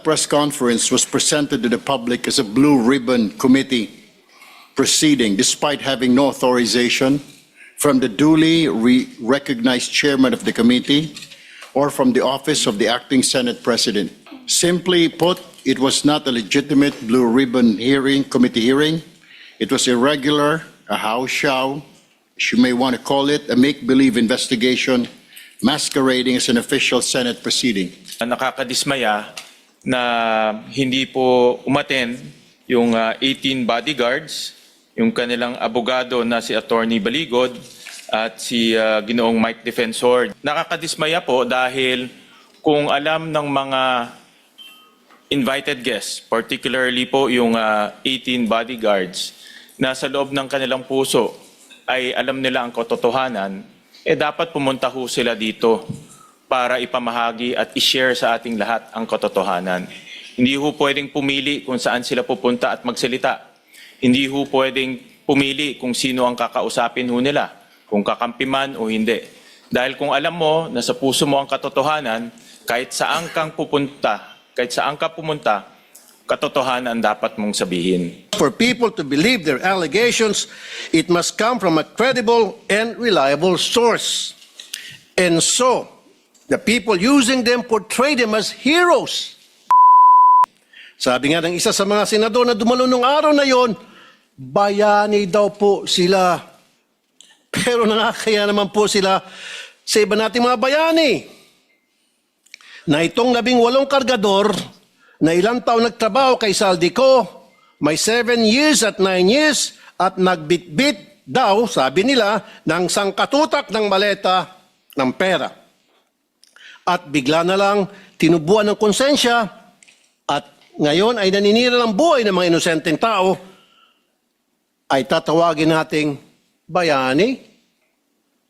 Press conference was presented to the public as a blue ribbon committee proceeding despite having no authorization from the duly recognized chairman of the committee or from the office of the acting Senate President. Simply put, it was not a legitimate blue ribbon committee hearing. It was irregular, a house show, you may want to call it a make-believe investigation masquerading as an official Senate proceeding. Nakakadismaya na hindi po umattend yung 18 bodyguards, yung kanilang abogado na si Attorney Baligod at si Ginoong Mike Defensor. Nakakadismaya po dahil kung alam ng mga invited guests, particularly po yung 18 bodyguards, na sa loob ng kanilang puso ay alam nila ang katotohanan, dapat pumunta ho sila dito para ipamahagi at i-share sa ating lahat ang katotohanan. Hindi ho pwedeng pumili kung saan sila pupunta at magsalita. Hindi ho pwedeng pumili kung sino ang kakausapin ho nila, kung kakampi man o hindi. Dahil kung alam mo na sa puso mo ang katotohanan, kahit saan ka pumunta, katotohanan dapat mong sabihin. For people to believe their allegations, it must come from a credible and reliable source. And so, the people using them portray them as heroes. Sabi nga ng isa sa mga senador na dumalo nung araw na yon, bayani daw po sila. Pero nakakaya naman po sila sa iba nating mga bayani. Na itong 18 kargador na ilang taon nagtrabaho kay Saldico, may 7 years at 9 years at nagbitbit daw, sabi nila, ng sangkatutak ng maleta ng pera. At bigla na lang tinubuan ng konsensya at ngayon ay naninira ng buhay ng mga inosenteng tao, ay tatawagin nating bayani.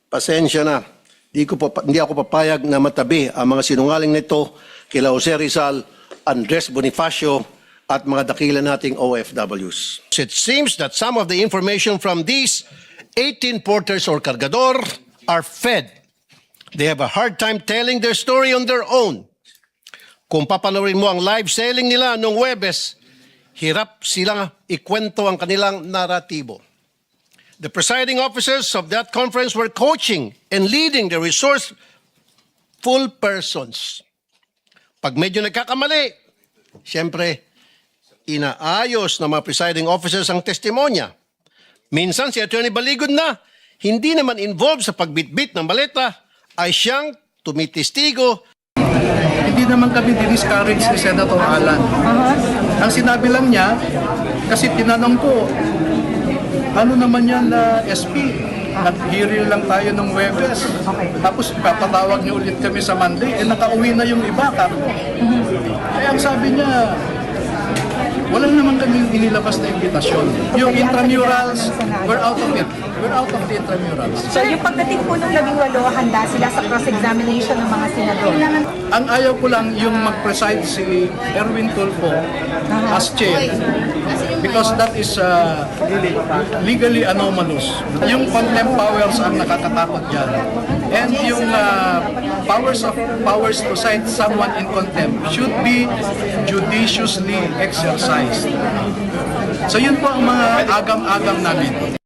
Pasensya na, hindi ako papayag na matabi ang mga sinungaling nito kila Jose Rizal, Andres Bonifacio at mga dakila nating OFWs. It seems that some of the information from these 18 porters or cargador are fed. They have a hard time telling their story on their own. Kung papanoorin mo ang live selling nila noong Huwebes, hirap silang ikwento ang kanilang naratibo. The presiding officers of that conference were coaching and leading the resourceful persons. Pag medyo nagkakamali, siyempre, inaayos ng mga presiding officers ang testimonya. Minsan si Attorney Baligod na, hindi naman involved sa pagbitbit ng maleta, ay siyang tumitistigo. Hindi naman kami discourage ni Senator Alan. Ang sinabi lang niya, kasi tinanong ko, ano naman yan na SP? Nag-hearing lang tayo ng Huwebes. Tapos papatawag niyo ulit kami sa Monday, nakauwi na yung iba. Kaya ang sabi niya, wala naman kami inilabas na imbitasyon. Yung intramurals, we're out of it. We're out of the intramurals. So yung pagdating po ng 18, handa sila sa cross-examination ng mga senador? Ang ayaw ko lang yung mag-preside si Erwin Tulfo as chair. Because that is legally anomalous. Yung contempt powers ang nakakatakot dyan. And yung powers to cite someone in contempt should be judiciously exercised. So yun po ang mga agam-agam namin.